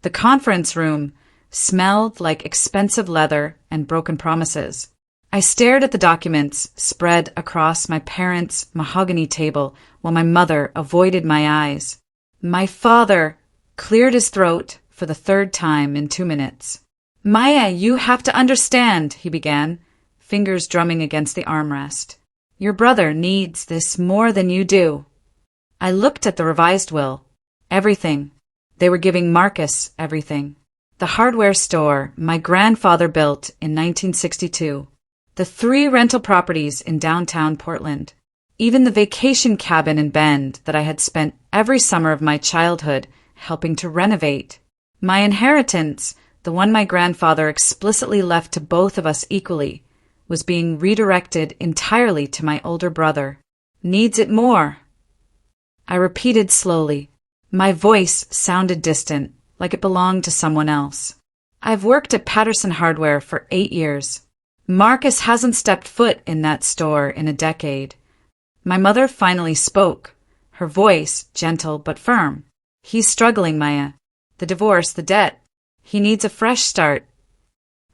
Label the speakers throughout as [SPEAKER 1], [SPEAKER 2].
[SPEAKER 1] The conference room smelled like expensive leather and broken promises. I stared at the documents spread across my parents' mahogany table while my mother avoided my eyes. My father cleared his throat for the third time in 2 minutes. "Maya, you have to understand," he began, fingers drumming against the armrest. "Your brother needs this more than you do." I looked at the revised will. Everything. They were giving Marcus everything. The hardware store my grandfather built in 1962. The 3 rental properties in downtown Portland. Even the vacation cabin in Bend that I had spent every summer of my childhood helping to renovate. My inheritance, the one my grandfather explicitly left to both of us equally, was being redirected entirely to my older brother. "Needs it more," I repeated slowly. My voice sounded distant, like it belonged to someone else. "I've worked at Patterson Hardware for 8 years. Marcus hasn't stepped foot in that store in a decade." My mother finally spoke, her voice gentle but firm. "He's struggling, Maya. The divorce, the debt. He needs a fresh start."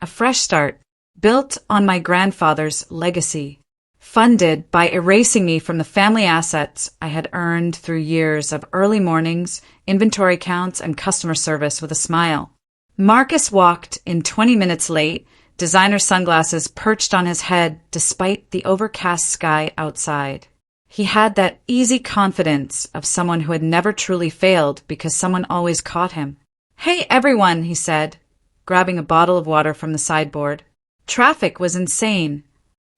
[SPEAKER 1] A fresh start, built on my grandfather's legacy, funded by erasing me from the family assets I had earned through years of early mornings, inventory counts, and customer service with a smile. Marcus walked in 20 minutes late, designer sunglasses perched on his head despite the overcast sky outside. He had that easy confidence of someone who had never truly failed because someone always caught him. "Hey, everyone," he said, grabbing a bottle of water from the sideboard. Traffic was insane.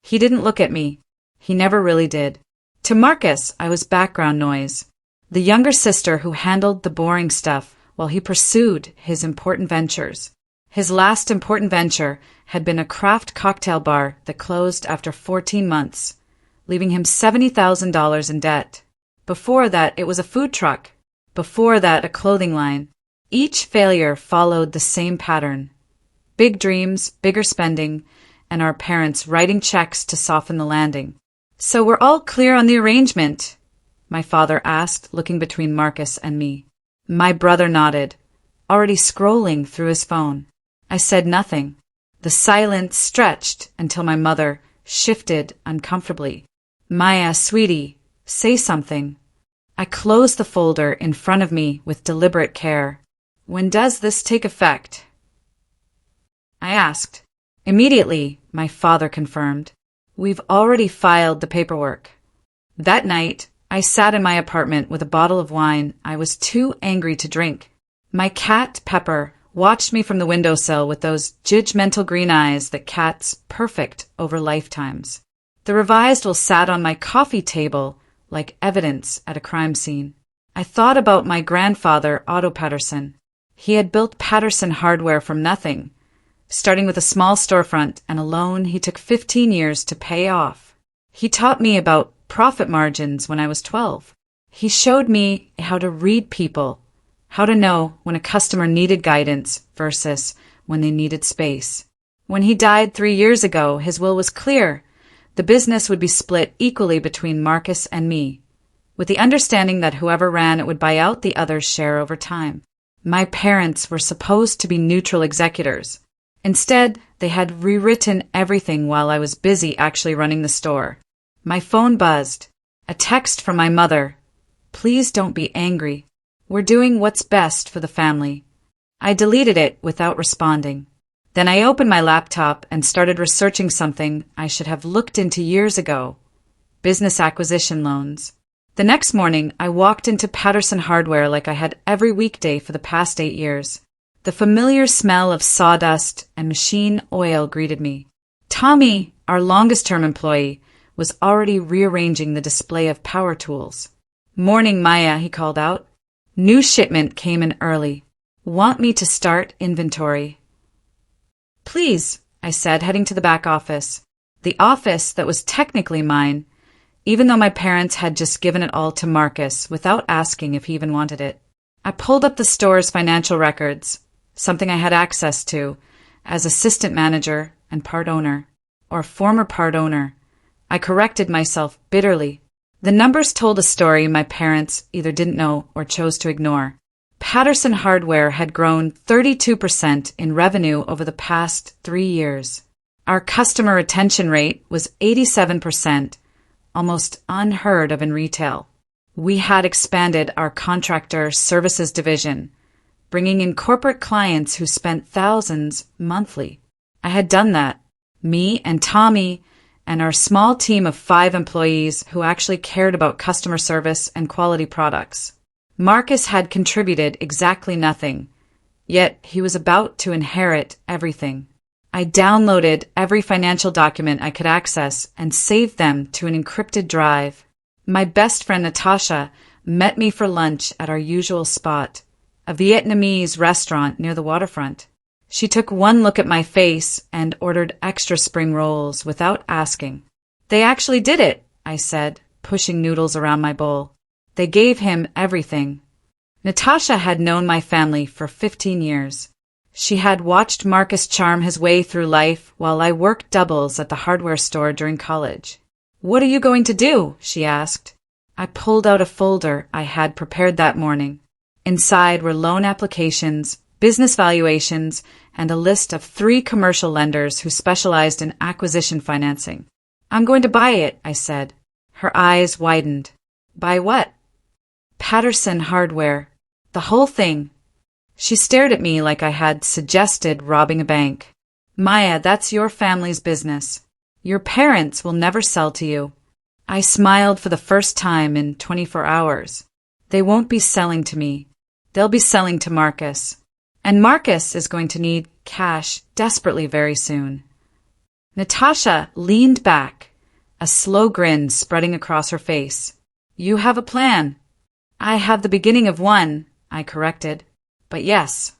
[SPEAKER 1] He didn't look at me. He never really did. To Marcus, I was background noise, the younger sister who handled the boring stuff while he pursued his important ventures. His last important venture had been a craft cocktail bar that closed after 14 months, leaving him $70,000 in debt. Before that, it was a food truck. Before that, a clothing line. Each failure followed the same pattern. Big dreams, bigger spending, and our parents writing checks to soften the landing. "So we're all clear on the arrangement?" my father asked, looking between Marcus and me. My brother nodded, already scrolling through his phone. I said nothing. The silence stretched until my mother shifted uncomfortably. "Maya, sweetie, say something." I closed the folder in front of me with deliberate care. "When does this take effect?" I asked. "Immediately," my father confirmed. "We've already filed the paperwork." That night, I sat in my apartment with a bottle of wine I was too angry to drink. My cat, Pepper, watched me from the windowsill with those judgmental green eyes that cats perfect over lifetimes. The revised will sat on my coffee table like evidence at a crime scene. I thought about my grandfather, Otto Patterson. He had built Patterson Hardware from nothing, starting with a small storefront and a loan he took 15 years to pay off. He taught me about profit margins when I was 12. He showed me how to read people, how to know when a customer needed guidance versus when they needed space. When he died 3 years ago, his will was clear. The business would be split equally between Marcus and me, with the understanding that whoever ran it would buy out the other's share over time. My parents were supposed to be neutral executors. Instead, they had rewritten everything while I was busy actually running the store. My phone buzzed. A text from my mother. "Please don't be angry. We're doing what's best for the family." I deleted it without responding. Then I opened my laptop and started researching something I should have looked into years ago: business acquisition loans. The next morning, I walked into Patterson Hardware like I had every weekday for the past 8 years. The familiar smell of sawdust and machine oil greeted me. Tommy, our longest-term employee, was already rearranging the display of power tools. "Morning, Maya," he called out. New shipment came in early. "Want me to start inventory?" "Please," I said, heading to the back office. The office that was technically mine, even though my parents had just given it all to Marcus without asking if he even wanted it. I pulled up the store's financial records, something I had access to as assistant manager and part owner, or former part owner. I corrected myself bitterly. The numbers told a story my parents either didn't know or chose to ignore. Patterson Hardware had grown 32% in revenue over the past 3 years. Our customer retention rate was 87%, almost unheard of in retail. We had expanded our contractor services division, bringing in corporate clients who spent thousands monthly. I had done that. Me and Tommy and our small team of 5 employees who actually cared about customer service and quality products. Marcus had contributed exactly nothing, yet he was about to inherit everything. I downloaded every financial document I could access and saved them to an encrypted drive. My best friend Natasha met me for lunch at our usual spot, a Vietnamese restaurant near the waterfront. She took one look at my face and ordered extra spring rolls without asking. "They actually did it," I said, pushing noodles around my bowl. They gave him everything. Natasha had known my family for 15 years. She had watched Marcus charm his way through life while I worked doubles at the hardware store during college. "What are you going to do?" she asked. I pulled out a folder I had prepared that morning. Inside were loan applications, business valuations, and a list of 3 commercial lenders who specialized in acquisition financing. "I'm going to buy it," I said. Her eyes widened. "Buy what?" "Patterson Hardware. The whole thing." She stared at me like I had suggested robbing a bank. "Maya, that's your family's business. Your parents will never sell to you." I smiled for the first time in 24 hours. They won't be selling to me. They'll be selling to Marcus. And Marcus is going to need cash desperately very soon. Natasha leaned back, a slow grin spreading across her face. "You have a plan." "I have the beginning of one," I corrected. "But yes."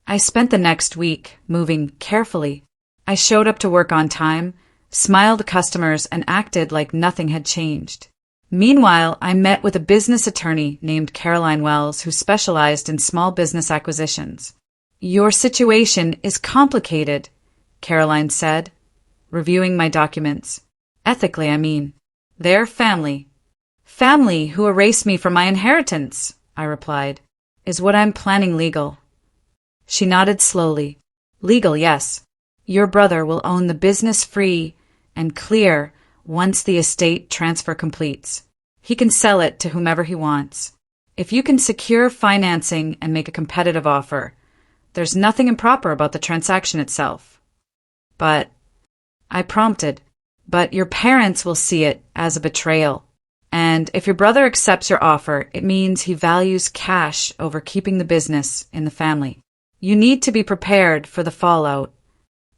[SPEAKER 1] I spent the next week moving carefully. I showed up to work on time, smiled to customers, and acted like nothing had changed. Meanwhile, I met with a business attorney named Caroline Wells who specialized in small business acquisitions. "Your situation is complicated," Caroline said, reviewing my documents. "Ethically, I mean. They're family." "Family who erased me from my inheritance," I replied. "Is what I'm planning legal?" She nodded slowly. "Legal, yes. Your brother will own the business free and clear once the estate transfer completes. He can sell it to whomever he wants. If you can secure financing and make a competitive offer, there's nothing improper about the transaction itself." "But," I prompted, "but your parents will see it as a betrayal. And if your brother accepts your offer, it means he values cash over keeping the business in the family. You need to be prepared for the fallout."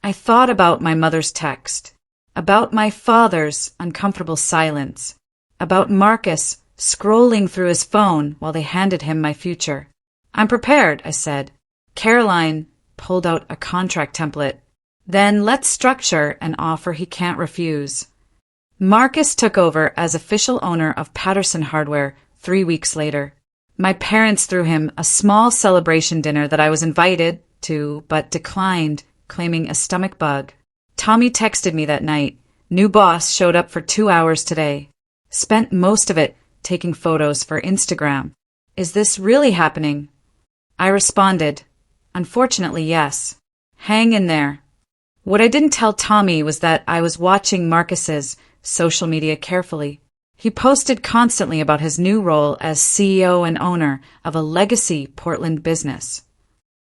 [SPEAKER 1] I thought about my mother's text, about my father's uncomfortable silence, about Marcus scrolling through his phone while they handed him my future. "I'm prepared," I said. Caroline pulled out a contract template. "Then let's structure an offer he can't refuse." Marcus took over as official owner of Patterson Hardware 3 weeks later. My parents threw him a small celebration dinner that I was invited to but declined, claiming a stomach bug. Tommy texted me that night. "New boss showed up for 2 hours today. Spent most of it taking photos for Instagram. Is this really happening?" I responded, "Unfortunately, yes. Hang in there." What I didn't tell Tommy was that I was watching Marcus's social media carefully. He posted constantly about his new role as CEO and owner of a legacy Portland business.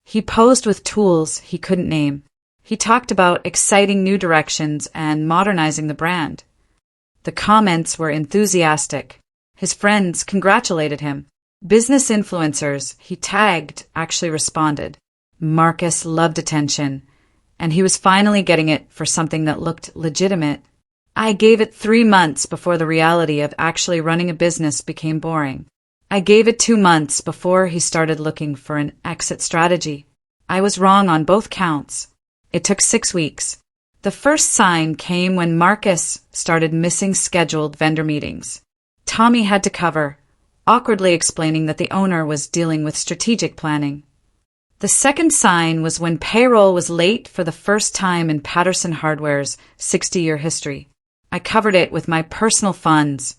[SPEAKER 1] He posed with tools he couldn't name. He talked about exciting new directions and modernizing the brand. The comments were enthusiastic. His friends congratulated him. Business influencers he tagged actually responded. Marcus loved attention, and he was finally getting it for something that looked legitimate. I gave it 3 months before the reality of actually running a business became boring. I gave it 2 months before he started looking for an exit strategy. I was wrong on both counts. It took 6 weeks. The first sign came when Marcus started missing scheduled vendor meetings. Tommy had to cover, awkwardly explaining that the owner was dealing with strategic planning. The second sign was when payroll was late for the first time in Patterson Hardware's 60-year history. I covered it with my personal funds,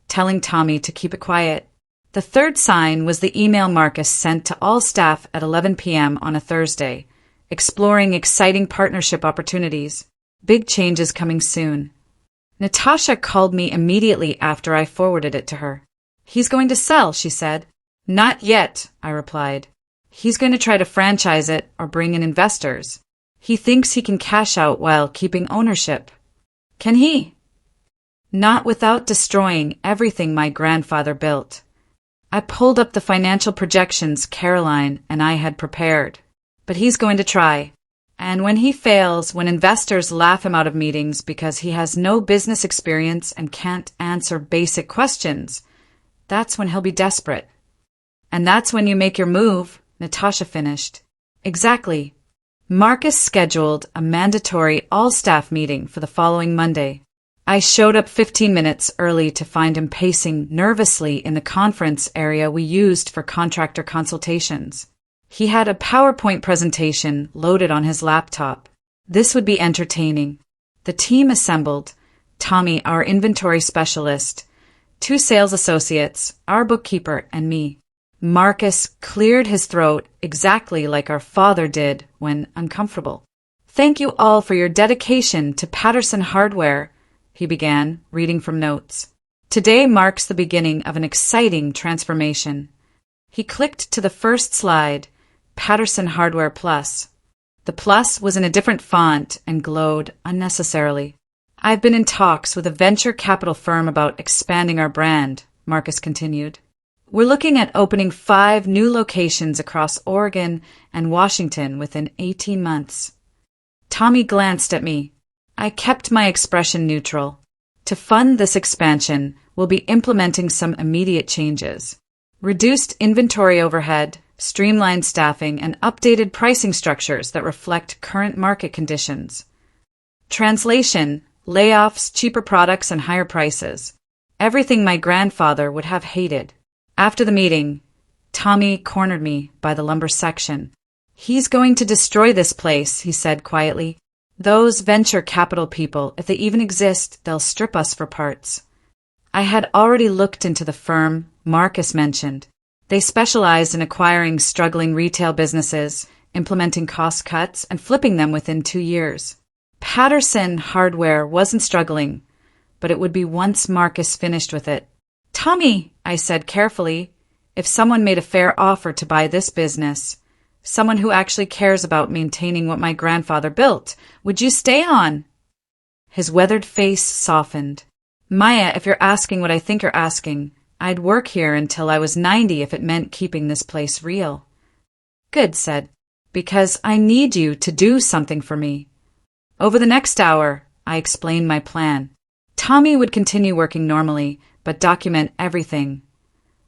[SPEAKER 1] telling Tommy to keep it quiet. The third sign was the email Marcus sent to all staff at 11 p.m. on a Thursday, exploring exciting partnership opportunities. Big changes coming soon. Natasha called me immediately after I forwarded it to her. He's going to sell, she said. Not yet, I replied. He's going to try to franchise it or bring in investors. He thinks he can cash out while keeping ownership. Can he? Not without destroying everything my grandfather built. I pulled up the financial projections Caroline and I had prepared. But he's going to try. And when he fails, when investors laugh him out of meetings because he has no business experience and can't answer basic questions, that's when he'll be desperate. And that's when you make your move, Natasha finished. Exactly. Marcus scheduled a mandatory all-staff meeting for the following Monday. I showed up 15 minutes early to find him pacing nervously in the conference area we used for contractor consultations. He had a PowerPoint presentation loaded on his laptop. This would be entertaining. The team assembled: Tommy, our inventory specialist, 2 sales associates, our bookkeeper, and me. Marcus cleared his throat exactly like our father did when uncomfortable. Thank you all for your dedication to Patterson Hardware, he began, reading from notes. Today marks the beginning of an exciting transformation. He clicked to the first slide, Patterson Hardware Plus. The plus was in a different font and glowed unnecessarily. I've been in talks with a venture capital firm about expanding our brand, Marcus continued. We're looking at opening 5 new locations across Oregon and Washington within 18 months. Tommy glanced at me. I kept my expression neutral. To fund this expansion, we'll be implementing some immediate changes. Reduced inventory overhead, streamlined staffing, and updated pricing structures that reflect current market conditions. Translation: layoffs, cheaper products, and higher prices. Everything my grandfather would have hated. After the meeting, Tommy cornered me by the lumber section. He's going to destroy this place, he said quietly. Those venture capital people, if they even exist, they'll strip us for parts. I had already looked into the firm Marcus mentioned. They specialized in acquiring struggling retail businesses, implementing cost cuts, and flipping them within 2 years. Patterson Hardware wasn't struggling, but it would be once Marcus finished with it. Tommy, I said carefully, if someone made a fair offer to buy this business, someone who actually cares about maintaining what my grandfather built, would you stay on? His weathered face softened. Maya, if you're asking what I think you're asking, I'd work here until I was 90 if it meant keeping this place real. Good, said, because I need you to do something for me. Over the next hour, I explained my plan. Tommy would continue working normally, but document everything.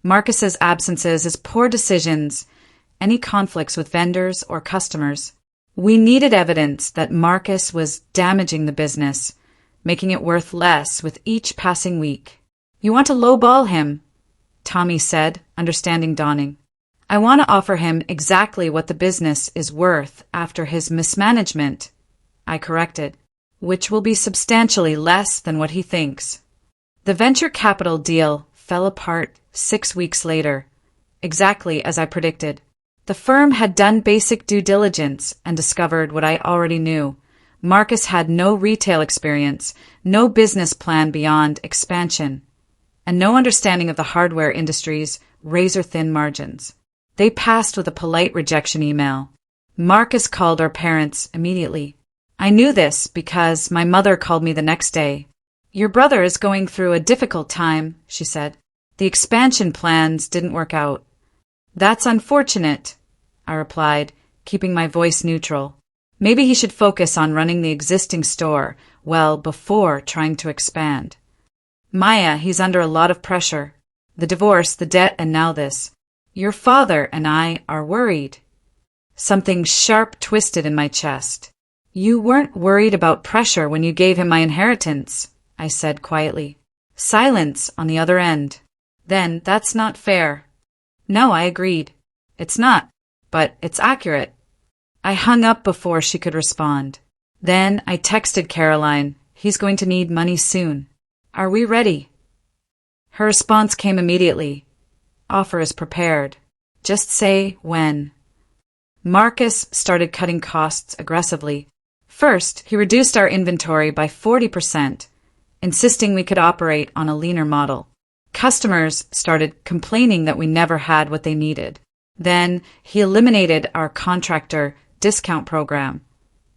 [SPEAKER 1] Marcus's absences, his poor decisions, any conflicts with vendors or customers. We needed evidence that Marcus was damaging the business, making it worth less with each passing week. You want to lowball him, Tommy said, understanding dawning. I want to offer him exactly what the business is worth after his mismanagement, I corrected, which will be substantially less than what he thinks. The venture capital deal fell apart 6 weeks later, exactly as I predicted. The firm had done basic due diligence and discovered what I already knew. Marcus had no retail experience, no business plan beyond expansion, and no understanding of the hardware industry's razor-thin margins. They passed with a polite rejection email. Marcus called our parents immediately. I knew this because my mother called me the next day. Your brother is going through a difficult time, she said. The expansion plans didn't work out. That's unfortunate, I replied, keeping my voice neutral. Maybe he should focus on running the existing store well before trying to expand. Maya, he's under a lot of pressure. The divorce, the debt, and now this. Your father and I are worried. Something sharp twisted in my chest. You weren't worried about pressure when you gave him my inheritance, I said quietly. Silence on the other end. Then that's not fair. No, I agreed. It's not, but it's accurate. I hung up before she could respond. Then I texted Caroline, he's going to need money soon. Are we ready? Her response came immediately. Offer is prepared. Just say when. Marcus started cutting costs aggressively. First, he reduced our inventory by 40%, insisting we could operate on a leaner model. Customers started complaining that we never had what they needed. Then, he eliminated our contractor discount program,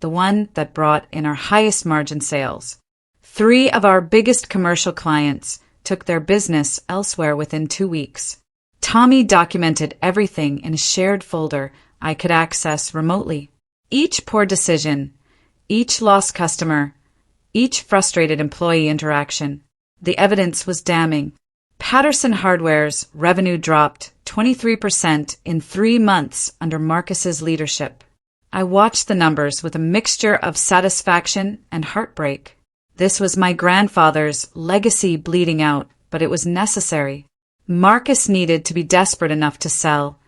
[SPEAKER 1] the one that brought in our highest margin sales. 3 of our biggest commercial clients took their business elsewhere within 2 weeks. Tommy documented everything in a shared folder I could access remotely. Each poor decision, each lost customer, each frustrated employee interaction. The evidence was damning. Patterson Hardware's revenue dropped 23% in 3 months under Marcus's leadership. I watched the numbers with a mixture of satisfaction and heartbreak. This was my grandfather's legacy bleeding out, but it was necessary. Marcus needed to be desperate enough to sell,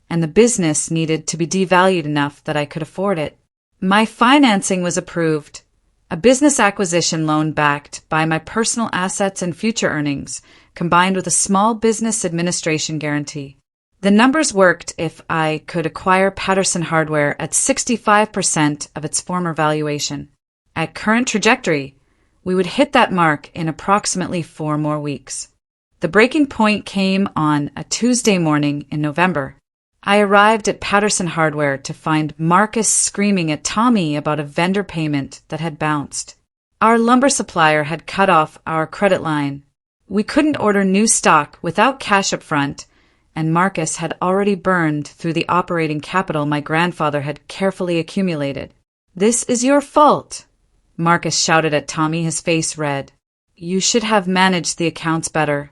[SPEAKER 1] and the business needed to be devalued enough that I could afford it. My financing was approved, a business acquisition loan backed by my personal assets and future earnings, combined with a small business administration guarantee. The numbers worked if I could acquire Patterson Hardware at 65% of its former valuation. At current trajectory, we would hit that mark in approximately 4 more weeks. The breaking point came on a Tuesday morning in November. I arrived at Patterson Hardware to find Marcus screaming at Tommy about a vendor payment that had bounced. Our lumber supplier had cut off our credit line. We couldn't order new stock without cash up front, and Marcus had already burned through the operating capital my grandfather had carefully accumulated. "This is your fault," Marcus shouted at Tommy, his face red. "You should have managed the accounts better."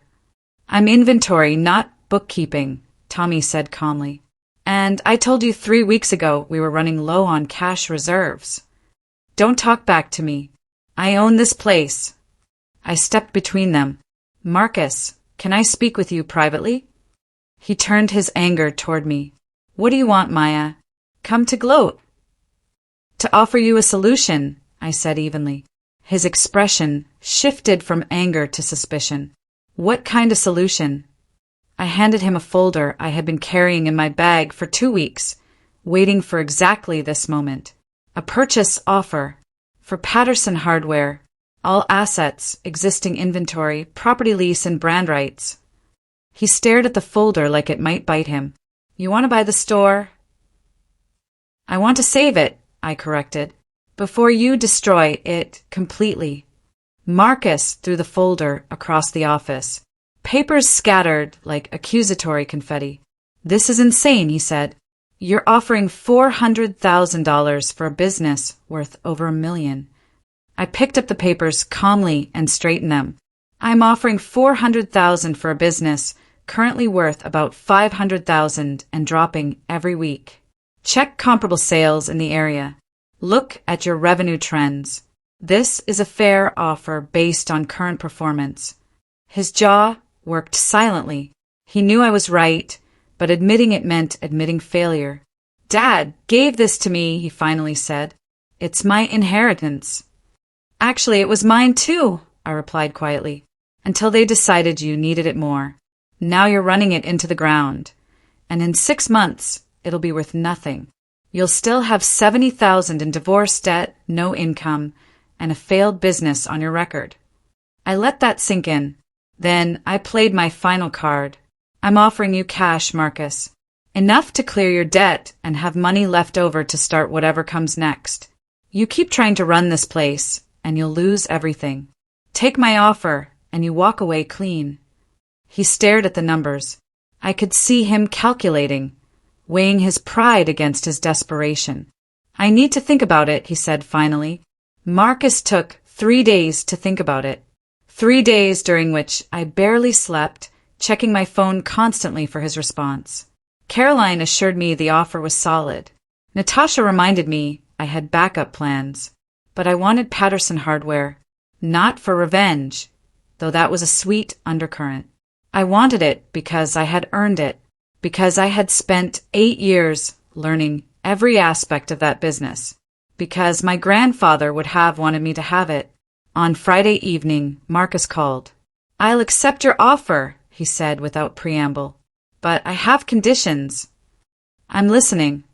[SPEAKER 1] "I'm inventory, not bookkeeping," Tommy said calmly. "And I told you 3 weeks ago we were running low on cash reserves." "Don't talk back to me. I own this place." I stepped between them. "Marcus, can I speak with you privately?" He turned his anger toward me. "What do you want, Maya? Come to gloat." "To offer you a solution," I said evenly. His expression shifted from anger to suspicion. "What kind of solution?" I handed him a folder I had been carrying in my bag for 2 weeks, waiting for exactly this moment. A purchase offer for Patterson Hardware, all assets, existing inventory, property lease, and brand rights. He stared at the folder like it might bite him. "You want to buy the store?" "I want to save it," I corrected, "before you destroy it completely." Marcus threw the folder across the office. Papers scattered like accusatory confetti. "This is insane," he said. "You're offering $400,000 for a business worth over $1 million. I picked up the papers calmly and straightened them. "I'm offering $400,000 for a business currently worth about $500,000 and dropping every week. Check comparable sales in the area. Look at your revenue trends. This is a fair offer based on current performance." His jaw worked silently. He knew I was right, but admitting it meant admitting failure. "Dad gave this to me," he finally said. "It's my inheritance." "Actually, it was mine too," I replied quietly, "until they decided you needed it more. Now you're running it into the ground, and in 6 months, it'll be worth nothing. You'll still have $70,000 in divorce debt, no income, and a failed business on your record." I let that sink in. Then I played my final card. "I'm offering you cash, Marcus. Enough to clear your debt and have money left over to start whatever comes next. You keep trying to run this place, and you'll lose everything. Take my offer, and you walk away clean." He stared at the numbers. I could see him calculating, weighing his pride against his desperation. "I need to think about it," he said finally. Marcus took 3 days to think about it. 3 days during which I barely slept, checking my phone constantly for his response. Caroline assured me the offer was solid. Natasha reminded me I had backup plans. But I wanted Patterson Hardware, not for revenge, though that was a sweet undercurrent. I wanted it because I had earned it, because I had spent 8 years learning every aspect of that business, because my grandfather would have wanted me to have it. On Friday evening, Marcus called. "I'll accept your offer," he said without preamble. But I have conditions. I'm listening.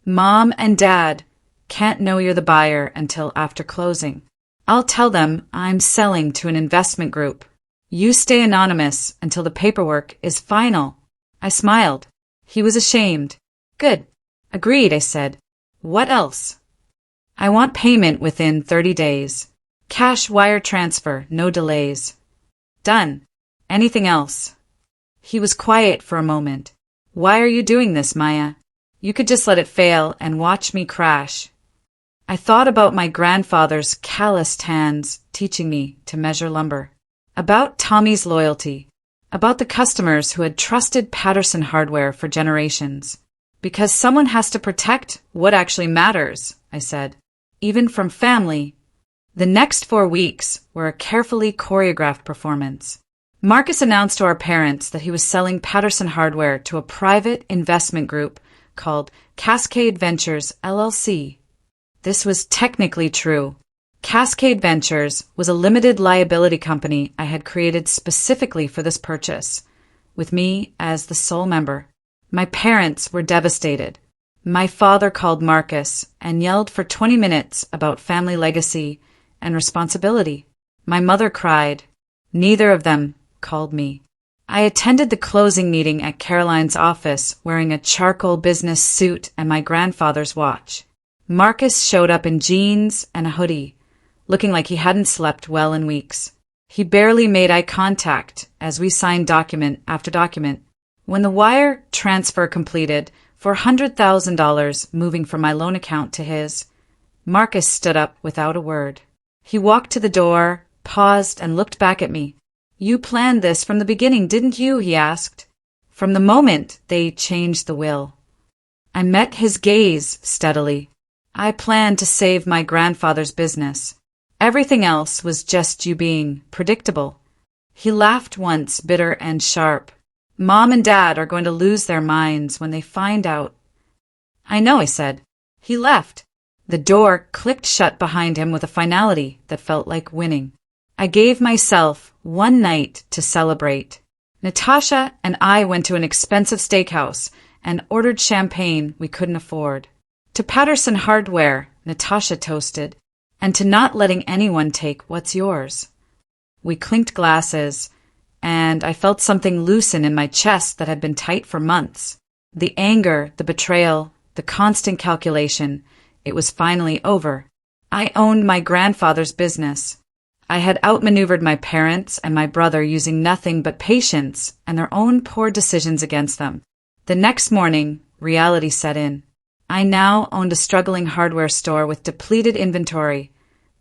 [SPEAKER 1] Mom and Dad can't know you're the buyer until after closing. I'll tell them I'm selling to an investment group. You stay anonymous until the paperwork is final. I smiled. He was ashamed. Good. Agreed, I said. What else? I want payment within 30 days. Cash wire transfer, no delays. Done. Anything else? He was quiet for a moment. Why are you doing this, Maya? You could just let it fail and watch me crash. I thought about my grandfather's calloused hands teaching me to measure lumber. About Tommy's loyalty. About the customers who had trusted Patterson Hardware for generations. Because someone has to protect what actually matters, I said. Even from family. The next 4 weeks were a carefully choreographed performance. Marcus announced to our parents that he was selling Patterson Hardware to a private investment group called Cascade Ventures, LLC. This was technically true. Cascade Ventures was a limited liability company I had created specifically for this purchase, with me as the sole member. My parents were devastated. My father called Marcus and yelled for 20 minutes about family legacy and responsibility. My mother cried. Neither of them called me. I attended the closing meeting at Caroline's office wearing a charcoal business suit and my grandfather's watch. Marcus showed up in jeans and a hoodie, looking like he hadn't slept well in weeks. He barely made eye contact as we signed document after document. When the wire transfer completed for $100,000 moving from my loan account to his, Marcus stood up without a word. He walked to the door, paused, and looked back at me. You planned this from the beginning, didn't you? He asked. From the moment they changed the will. I met his gaze steadily. I planned to save my grandfather's business. Everything else was just you being predictable. He laughed once, bitter and sharp. Mom and Dad are going to lose their minds when they find out. I know, I said. He left. The door clicked shut behind him with a finality that felt like winning. I gave myself one night to celebrate. Natasha and I went to an expensive steakhouse and ordered champagne we couldn't afford. To Patterson Hardware, Natasha toasted, and to not letting anyone take what's yours. We clinked glasses, and I felt something loosen in my chest that had been tight for months. The anger, the betrayal, the constant calculation, it was finally over. I owned my grandfather's business. I had outmaneuvered my parents and my brother using nothing but patience and their own poor decisions against them. The next morning, reality set in. I now owned a struggling hardware store with depleted inventory,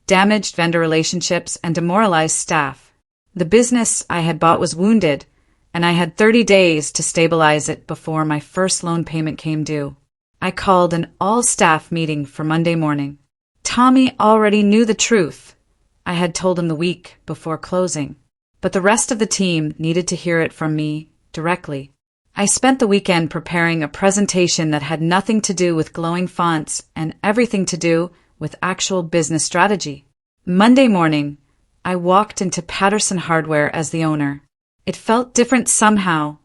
[SPEAKER 1] damaged vendor relationships, and demoralized staff. The business I had bought was wounded, and I had 30 days to stabilize it before my first loan payment came due. I called an all-staff meeting for Monday morning. Tommy already knew the truth. I had told him the week before closing, but the rest of the team needed to hear it from me directly. I spent the weekend preparing a presentation that had nothing to do with glowing fonts and everything to do with actual business strategy. Monday morning, I walked into Patterson Hardware as the owner. It felt different somehow,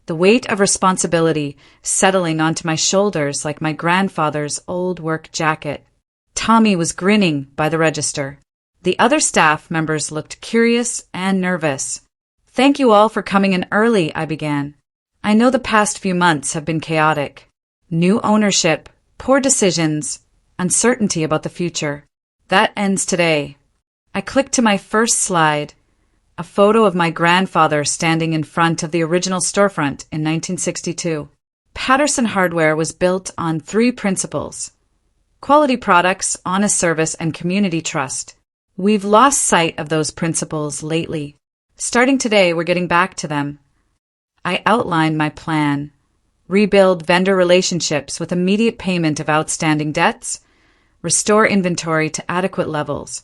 [SPEAKER 1] the weight of responsibility settling onto my shoulders like my grandfather's old work jacket. Tommy was grinning by the register. The other staff members looked curious and nervous. Thank you all for coming in early, I began. I know the past few months have been chaotic. New ownership, poor decisions, uncertainty about the future. That ends today. I clicked to my first slide, a photo of my grandfather standing in front of the original storefront in 1962. Patterson Hardware was built on 3 principles: quality products, honest service, and community trust. We've lost sight of those principles lately. Starting today, we're getting back to them. I outlined my plan. Rebuild vendor relationships with immediate payment of outstanding debts, restore inventory to adequate levels,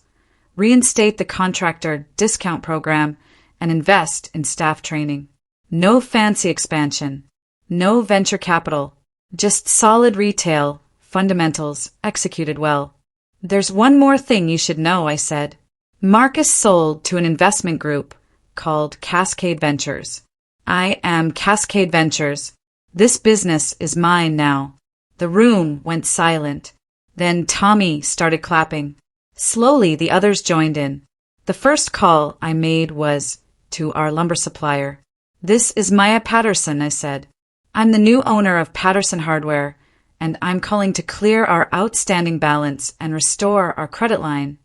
[SPEAKER 1] reinstate the contractor discount program, and invest in staff training. No fancy expansion, no venture capital, just solid retail, fundamentals, executed well. There's one more thing you should know, I said. Marcus sold to an investment group called Cascade Ventures. I am Cascade Ventures. This business is mine now. The room went silent. Then Tommy started clapping. Slowly, the others joined in. The first call I made was to our lumber supplier. "This is Maya Patterson," I said. "I'm the new owner of Patterson Hardware, and I'm calling to clear our outstanding balance and restore our credit line."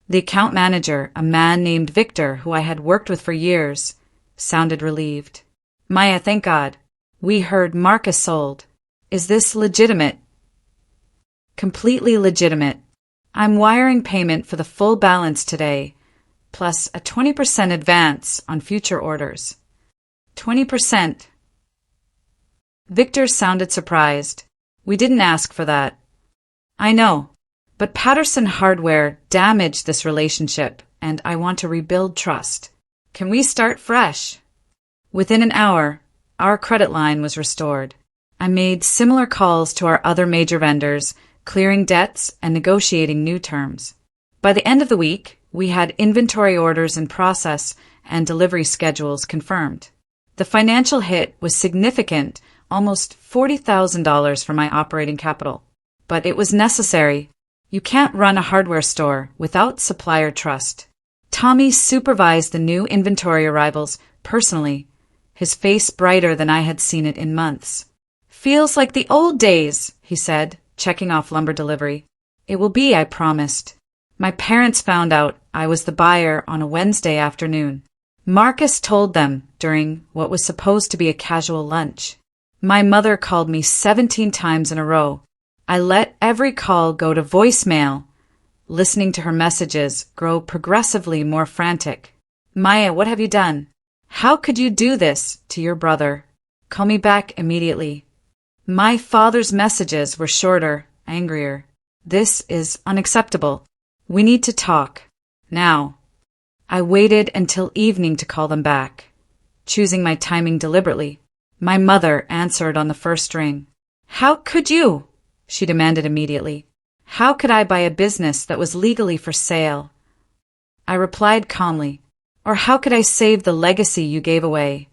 [SPEAKER 1] The account manager, a man named Victor, who I had worked with for years, sounded relieved. "Maya, thank God. We heard Marcus sold. Is this legitimate?" "Completely legitimate. I'm wiring payment for the full balance today, plus a 20% advance on future orders." 20%. Victor sounded surprised. "We didn't ask for that." "I know, but Patterson Hardware damaged this relationship, and I want to rebuild trust. Can we start fresh?" Within an hour, our credit line was restored. I made similar calls to our other major vendors, clearing debts and negotiating new terms. By the end of the week, we had inventory orders in process and delivery schedules confirmed. The financial hit was significant, almost $40,000 for my operating capital. But it was necessary. You can't run a hardware store without supplier trust. Tommy supervised the new inventory arrivals personally, his face brighter than I had seen it in months. "Feels like the old days," he said, checking off lumber delivery. "It will be, I promised." My parents found out I was the buyer on a Wednesday afternoon. Marcus told them during what was supposed to be a casual lunch. My mother called me 17 times in a row. I let every call go to voicemail, listening to her messages grow progressively more frantic. "Maya, what have you done? How could you do this to your brother? Call me back immediately." My father's messages were shorter, angrier. "This is unacceptable. We need to talk. Now." I waited until evening to call them back, choosing my timing deliberately. My mother answered on the first ring. "How could you?" she demanded immediately. "How could I buy a business that was legally for sale?" I replied calmly. "Or how could I save the legacy you gave away?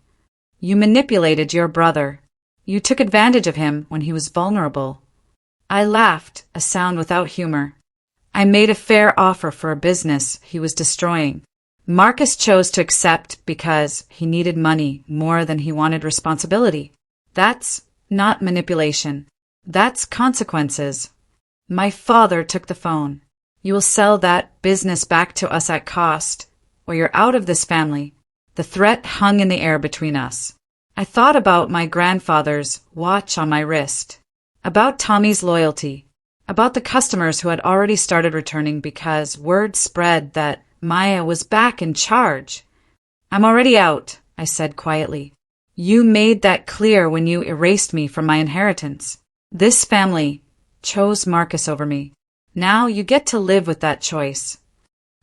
[SPEAKER 1] You manipulated your brother. You took advantage of him when he was vulnerable." I laughed, a sound without humor. "I made a fair offer for a business he was destroying. Marcus chose to accept because he needed money more than he wanted responsibility. That's not manipulation. That's consequences." My father took the phone. "You will sell that business back to us at cost, or you're out of this family." The threat hung in the air between us. I thought about my grandfather's watch on my wrist, about Tommy's loyalty, about the customers who had already started returning because word spread that Maya was back in charge. "I'm already out," I said quietly. "You made that clear when you erased me from my inheritance. This family chose Marcus over me. Now you get to live with that choice."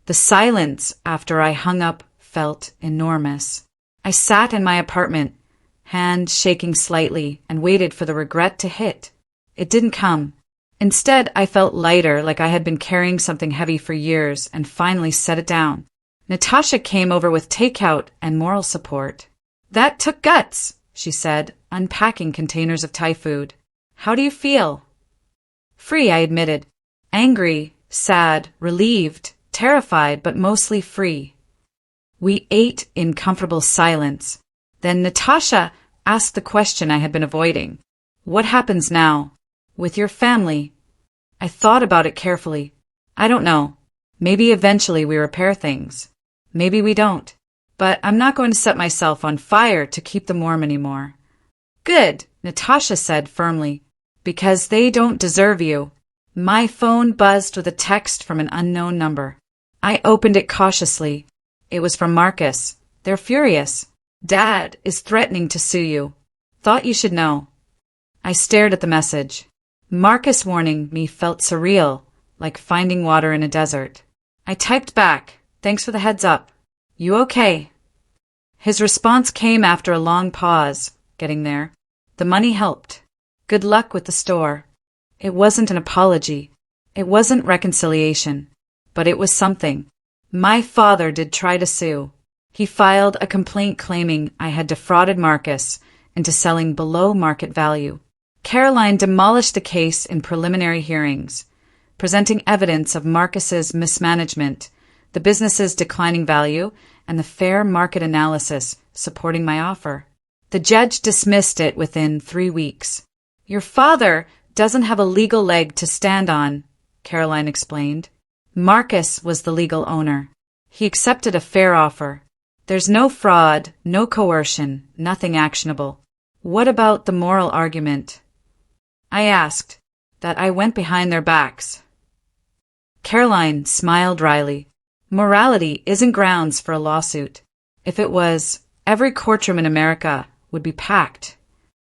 [SPEAKER 1] The silence after I hung up felt enormous. I sat in my apartment, hand shaking slightly, and waited for the regret to hit. It didn't come. Instead, I felt lighter, like I had been carrying something heavy for years, and finally set it down. Natasha came over with takeout and moral support. "That took guts," she said, unpacking containers of Thai food. "How do you feel?" "Free," I admitted. Angry, sad, relieved, terrified, but mostly free. We ate in comfortable silence. Then Natasha asked the question I had been avoiding. "What happens now? With your family?" I thought about it carefully. I don't know. Maybe eventually we repair things. Maybe we don't. But I'm not going to set myself on fire to keep them warm anymore. "Good," Natasha said firmly, "because they don't deserve you." My phone buzzed with a text from an unknown number. I opened it cautiously. It was from Marcus. "They're furious. Dad is threatening to sue you. Thought you should know." I stared at the message. Marcus warning me felt surreal, like finding water in a desert. I typed back, "Thanks for the heads up. You okay?" His response came after a long pause, getting there. "The money helped. Good luck with the store." It wasn't an apology. It wasn't reconciliation. But it was something. My father did try to sue. He filed a complaint claiming I had defrauded Marcus into selling below market value. Caroline demolished the case in preliminary hearings, presenting evidence of Marcus's mismanagement, the business's declining value, and the fair market analysis supporting my offer. The judge dismissed it within 3 weeks. Your father doesn't have a legal leg to stand on, Caroline explained. Marcus was the legal owner. He accepted a fair offer. There's no fraud, no coercion, nothing actionable. What about the moral argument? I asked. That I went behind their backs. Caroline smiled wryly. Morality isn't grounds for a lawsuit. If it was, every courtroom in America would be packed.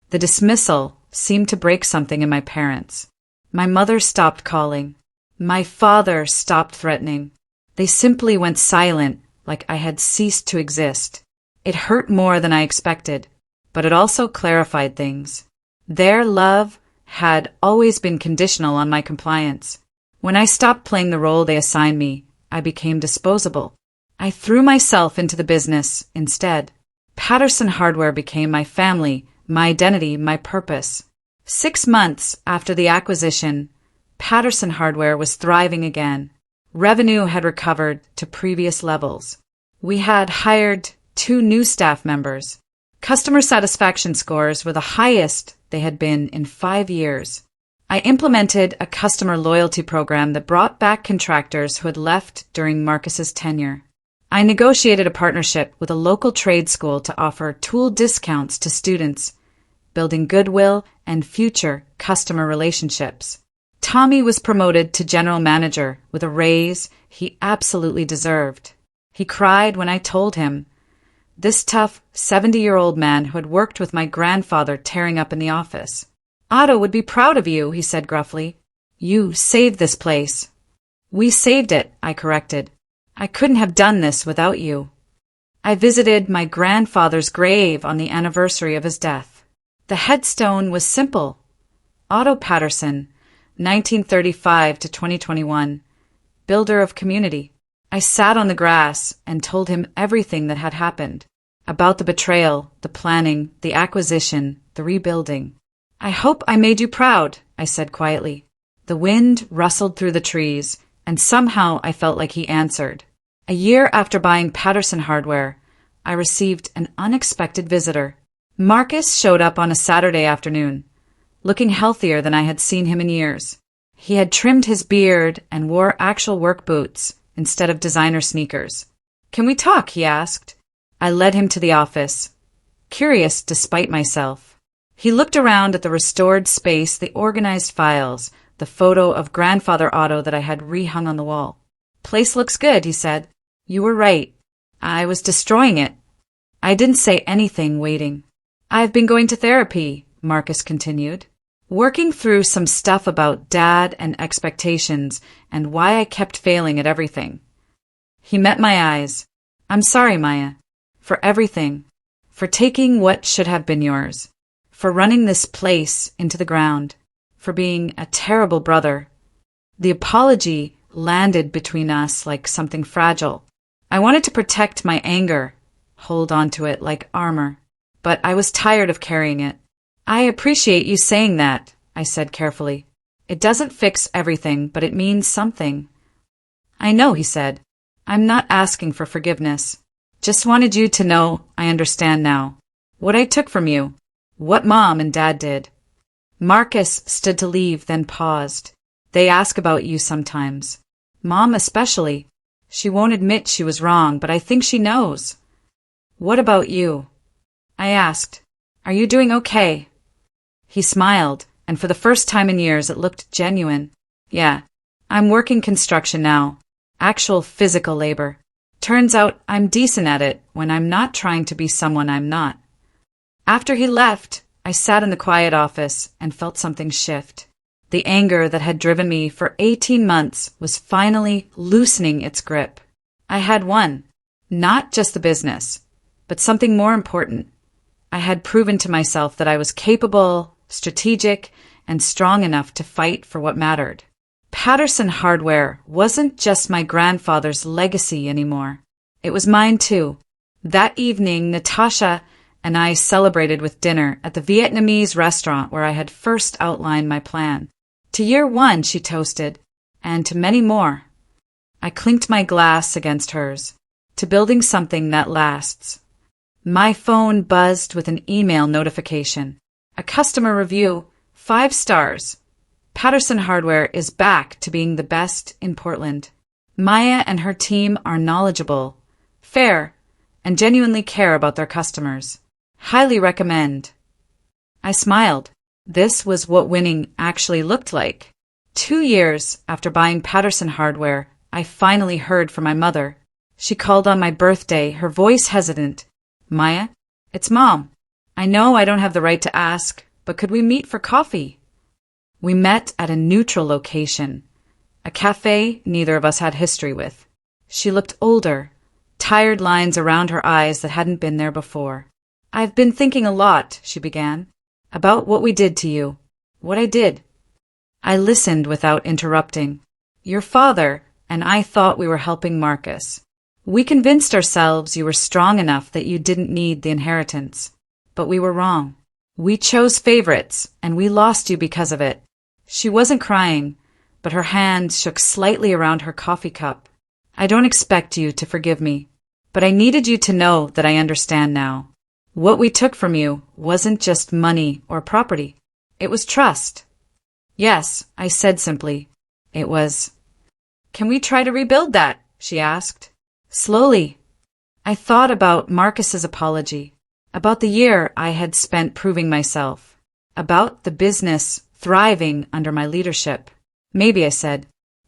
[SPEAKER 1] The dismissal seemed to break something in my parents. My mother stopped calling. My father stopped threatening. They simply went silent, like I had ceased to exist. It hurt more than I expected, but it also clarified things. Their love had always been conditional on my compliance. When I stopped playing the role they assigned me, I became disposable. I threw myself into the business instead. Patterson Hardware became my family, my identity, my purpose. 6 months after the acquisition, Patterson Hardware was thriving again. Revenue had recovered to previous levels. We had hired 2 new staff members. Customer satisfaction scores were the highest they had been in 5 years. I implemented a customer loyalty program that brought back contractors who had left during Marcus's tenure. I negotiated a partnership with a local trade school to offer tool discounts to students, building goodwill and future customer relationships. Tommy was promoted to general manager with a raise he absolutely deserved. He cried when I told him. This tough 70-year-old man who had worked with my grandfather tearing up in the office. Otto would be proud of you, he said gruffly. You saved this place. We saved it, I corrected. I couldn't have done this without you. I visited my grandfather's grave on the anniversary of his death. The headstone was simple. Otto Patterson, 1935 to 2021, builder of community. I sat on the grass and told him everything that had happened, about the betrayal, the planning, the acquisition, the rebuilding. I hope I made you proud, I said quietly. The wind rustled through the trees, and somehow I felt like he answered. A year after buying Patterson Hardware, I received an unexpected visitor. Marcus showed up on a Saturday afternoon, looking healthier than I had seen him in years. He had trimmed his beard and wore actual work boots instead of designer sneakers. Can we talk? He asked. I led him to the office, curious despite myself. He looked around at the restored space, the organized files, the photo of Grandfather Otto that I had rehung on the wall. Place looks good, he said. You were right. I was destroying it. I didn't say anything, waiting. I've been going to therapy, Marcus continued, working through some stuff about Dad and expectations and why I kept failing at everything. He met my eyes. I'm sorry, Maya, for everything, for taking what should have been yours, for running this place into the ground, for being a terrible brother. The apology landed between us like something fragile. I wanted to protect my anger, hold on to it like armor, but I was tired of carrying it. I appreciate you saying that, I said carefully. It doesn't fix everything, but it means something. I know, he said. I'm not asking for forgiveness. Just wanted you to know I understand now. What I took from you. What Mom and Dad did. Marcus stood to leave, then paused. They ask about you sometimes. Mom especially. She won't admit she was wrong, but I think she knows. What about you? I asked. Are you doing okay? He smiled, and for the first time in years it looked genuine. Yeah, I'm working construction now. Actual physical labor. Turns out I'm decent at it when I'm not trying to be someone I'm not. After he left, I sat in the quiet office and felt something shift. The anger that had driven me for 18 months was finally loosening its grip. I had won. Not just the business, but something more important. I had proven to myself that I was capable, strategic, and strong enough to fight for what mattered. Patterson Hardware wasn't just my grandfather's legacy anymore. It was mine too. That evening, Natasha and I celebrated with dinner at the Vietnamese restaurant where I had first outlined my plan. To year one, she toasted, and to many more. I clinked my glass against hers, to building something that lasts. My phone buzzed with an email notification. A customer review, 5 stars. Patterson Hardware is back to being the best in Portland. Maya and her team are knowledgeable, fair, and genuinely care about their customers. Highly recommend. I smiled. This was what winning actually looked like. 2 years after buying Patterson Hardware, I finally heard from my mother. She called on my birthday, her voice hesitant. Maya, it's Mom. I know I don't have the right to ask, but could we meet for coffee? We met at a neutral location, a cafe neither of us had history with. She looked older, tired lines around her eyes that hadn't been there before. I've been thinking a lot, she began, about what we did to you, what I did. I listened without interrupting. Your father and I thought we were helping Marcus. We convinced ourselves you were strong enough that you didn't need the inheritance. But we were wrong. We chose favorites, and we lost you because of it. She wasn't crying, but her hand shook slightly around her coffee cup. I don't expect you to forgive me, but I needed you to know that I understand now. What we took from you wasn't just money or property. It was trust. Yes, I said simply. It was. Can we try to rebuild that? She asked. Slowly. I thought about Marcus's apology, about the year I had spent proving myself, about the business thriving under my leadership. Maybe, I said,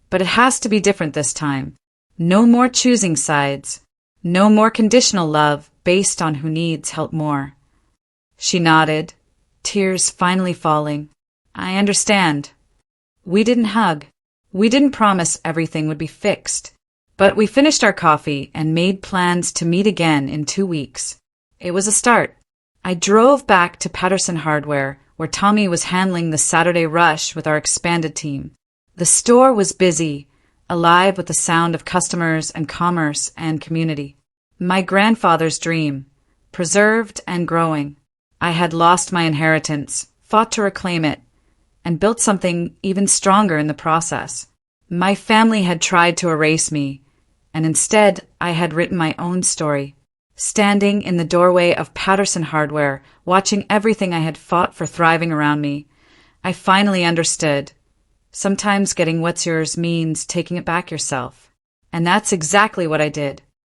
[SPEAKER 1] but it has to be different this time. No more choosing sides. No more conditional love based on who needs help more. She nodded, tears finally falling. I understand. We didn't hug. We didn't promise everything would be fixed. But we finished our coffee and made plans to meet again in 2 weeks. It was a start. I drove back to Patterson Hardware, where Tommy was handling the Saturday rush with our expanded team. The store was busy, alive with the sound of customers and commerce and community. My grandfather's dream, preserved and growing. I had lost my inheritance, fought to reclaim it, and built something even stronger in the process. My family had tried to erase me, and instead I had written my own story. Standing in the doorway of Patterson Hardware, watching everything I had fought for thriving around me, I finally understood. Sometimes getting what's yours means taking it back yourself. And that's exactly what I did.